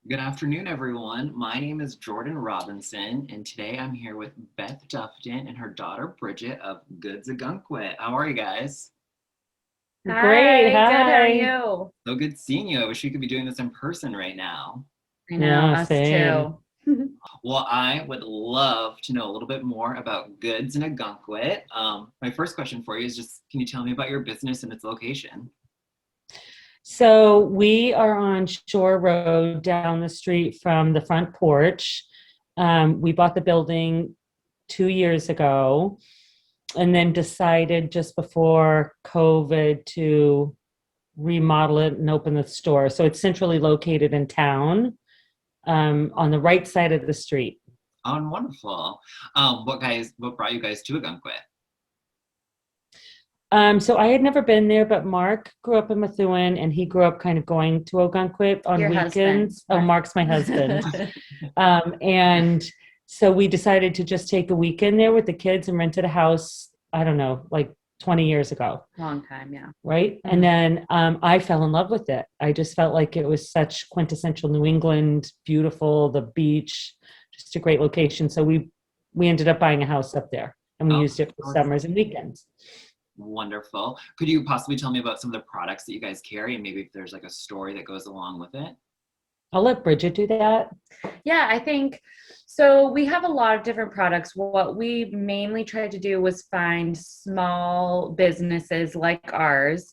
Good afternoon, everyone. My name is Jordan Robinson, and today I'm here with Beth Dufton and her daughter Bridget of Goods Ogunquit. How are you guys? Great. Hi, good. How are Hi. you? So good seeing you. I wish we could be doing this in person right now. I know, Yeah, us same. too. Well, I would love to know a little bit more about Goods and Ogunquit. My first question for you is just, can you tell me about your business and its location? So we are on Shore Road down the street from the front porch. We bought the building 2 years ago and then decided just before COVID to remodel it and open the store. So it's centrally located in town, on the right side of the street. Oh, and wonderful. What brought you guys to Ogunquit? So I had never been there, but Mark grew up in Methuen and he grew up kind of going to Ogunquit on Your husband, weekends. Oh, right? Mark's my husband. And so we decided to just take a weekend there with the kids and rented a house, I don't know, like 20 years ago. Long time, yeah. Right. And then I fell in love with it. I just felt like it was such quintessential New England, beautiful, the beach, just a great location. So we ended up buying a house up there and we Oh, used it for summers and weekends. wonderful. Could you possibly tell me about some of the products that you guys carry and maybe if there's like a story that goes along with it? I'll let Bridget do that. Yeah, I think so. We have a lot of different products. What we mainly tried to do was find small businesses like ours,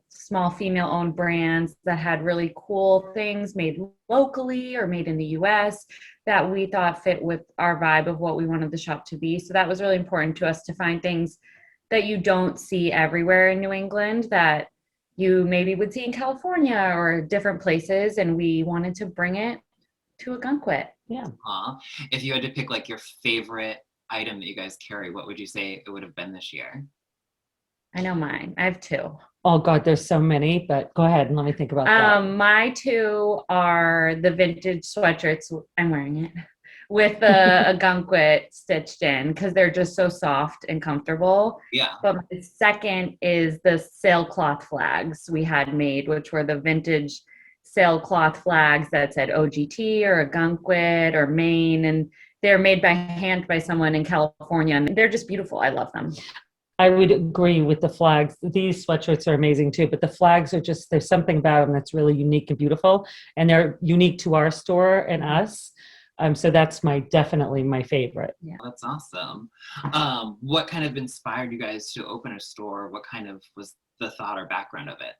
small female owned brands that had really cool things made locally or made in the US that we thought fit with our vibe of what we wanted the shop to be. So that was really important to us to find things that you don't see everywhere in New England that you maybe would see in California or different places. And we wanted to bring it to Ogunquit. Yeah. If you had to pick like your favorite item that you guys carry, what would you say it would have been this year? I know mine. I have two. Oh God, there's so many, but go ahead and let me think about that. My two are the vintage sweatshirts. I'm wearing it with the Ogunquit stitched in because they're just so soft and comfortable. Yeah. But the second is the sailcloth flags we had made, which were the vintage sailcloth flags that said OGT or Ogunquit or Maine. And they're made by hand by someone in California. And they're just beautiful. I love them. I would agree with the flags. These sweatshirts are amazing too, but the flags are just, there's something about them that's really unique and beautiful, and they're unique to our store and us. So that's definitely my favorite. Yeah. That's awesome. What kind of inspired you guys to open a store? What kind of was the thought or background of it?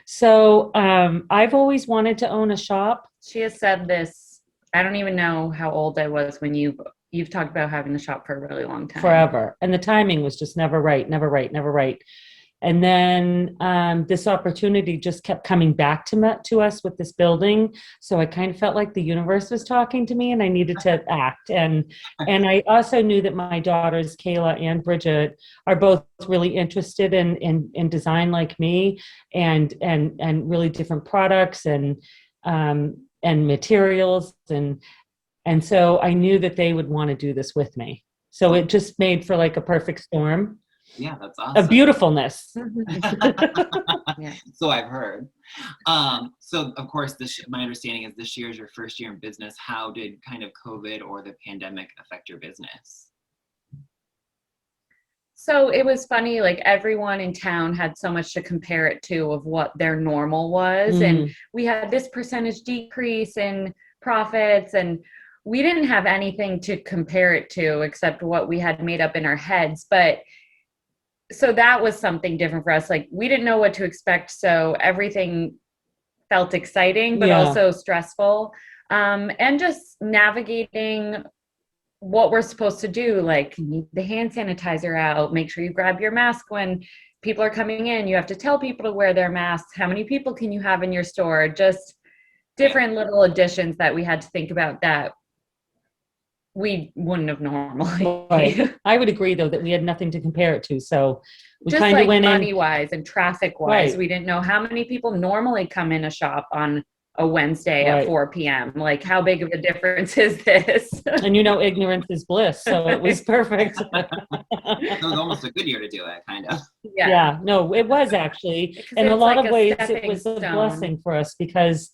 So I've always wanted to own a shop. She has said this. I don't even know how old I was when you've talked about having a shop for a really long time. Forever. And the timing was just never right, never right, never right. And then this opportunity just kept coming back to us with this building. So I kind of felt like the universe was talking to me and I needed to act. And I also knew that my daughters, Kayla and Bridget, are both really interested in design like me and really different products and materials. And so I knew that they would want to do this with me. So it just made for like a perfect storm Yeah, that's of awesome. beautifulness. Yeah. So I've heard. So of course, my understanding is this year is your first year in business. How did kind of COVID or the pandemic affect your business? So it was funny, like everyone in town had so much to compare it to of what their normal was. And we had this percentage decrease in profits, and we didn't have anything to compare it to except what we had made up in our heads. But so that was something different for us. Like we didn't know what to expect. So everything felt exciting, but Yeah. also stressful. And just navigating what we're supposed to do, like need the hand sanitizer out, make sure you grab your mask when people are coming in, you have to tell people to wear their masks, how many people can you have in your store, just different little additions that we had to think about that we wouldn't have normally. Right. I would agree though that we had nothing to compare it to. So we Just kind of like went money in. wise and traffic wise, Right. we didn't know how many people normally come in a shop on a Wednesday at Right. 4 p.m. Like, how big of a difference is this? And ignorance is bliss. So it was perfect. It was almost a good year to do it, kind of. Yeah, no, it was actually. Because In a it's lot like of a ways, it stepping was a stone. blessing for us because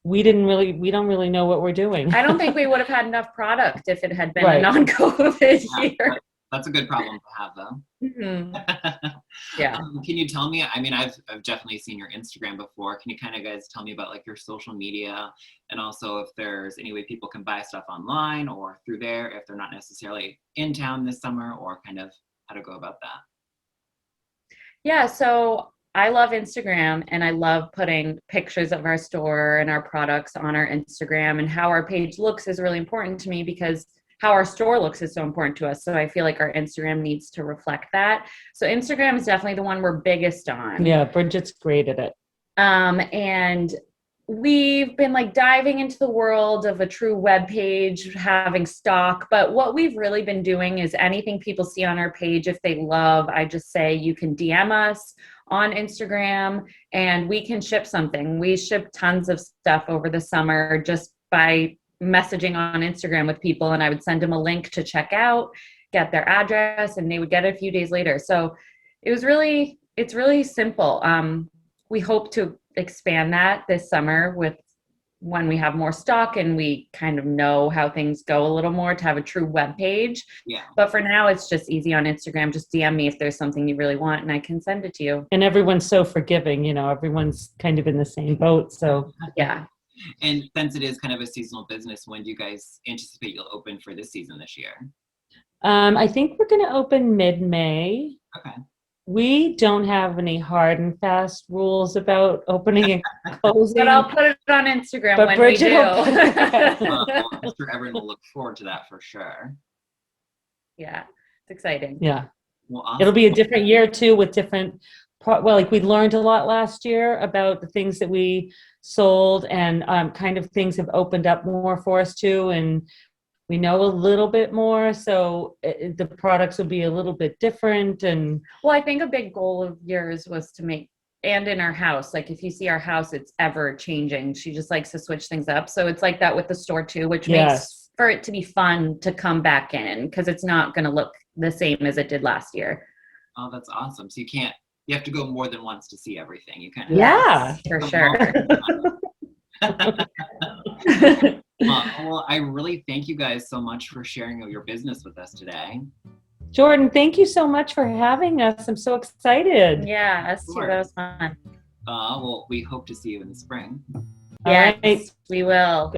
we don't really know what we're doing. I don't think we would have had enough product if it had been Right. a non-COVID year. That's a good problem to have, though. Yeah. Can you tell me, I mean, I've definitely seen your Instagram before. Can you kind of guys tell me about like your social media, and also if there's any way people can buy stuff online or through there if they're not necessarily in town this summer, or kind of how to go about that? Yeah, so I love Instagram and I love putting pictures of our store and our products on our Instagram, and how our page looks is really important to me because how our store looks is so important to us. So I feel like our Instagram needs to reflect that. So Instagram is definitely the one we're biggest on. Yeah, Bridget's great at it. And we've been like diving into the world of a true web page, having stock. But what we've really been doing is anything people see on our page, if they love, I just say you can DM us on Instagram and we can ship something. We ship tons of stuff over the summer just by messaging on Instagram with people, and I would send them a link to check out, get their address, and they would get it a few days later. So it's really simple. We hope to expand that this summer with when we have more stock and we kind of know how things go a little more, to have a true web page. Yeah. But for now, it's just easy on Instagram. Just DM me if there's something you really want and I can send it to you. And everyone's so forgiving, everyone's kind of in the same boat. So Yeah. And since it is kind of a seasonal business, when do you guys anticipate you'll open for this season this year? I think we're going to open mid-May. Okay. We don't have any hard and fast rules about opening and closing. But I'll put it on Instagram But when Bridget we do. Well, I'm sure everyone will look forward to that for sure. Yeah, it's exciting. Yeah. Well, awesome. It'll be a different year too, with different, like we learned a lot last year about the things that we sold, and kind of things have opened up more for us too. And we know a little bit more, so the products will be a little bit different. And Well, I think a big goal of yours was to make, and in our house, like if you see our house, it's ever changing. She just likes to switch things up. So it's like that with the store too, which makes for it to be fun to come back in, because it's not going to look the same as it did last year. Oh, that's awesome. So you have to go more than once to see everything. You kind of yeah, for sure. Well, I really thank you guys so much for sharing your business with us today. Jordan, thank you so much for having us. I'm so excited. Yeah, us too. That was fun. Well, we hope to see you in the spring. All Yes, right. we will.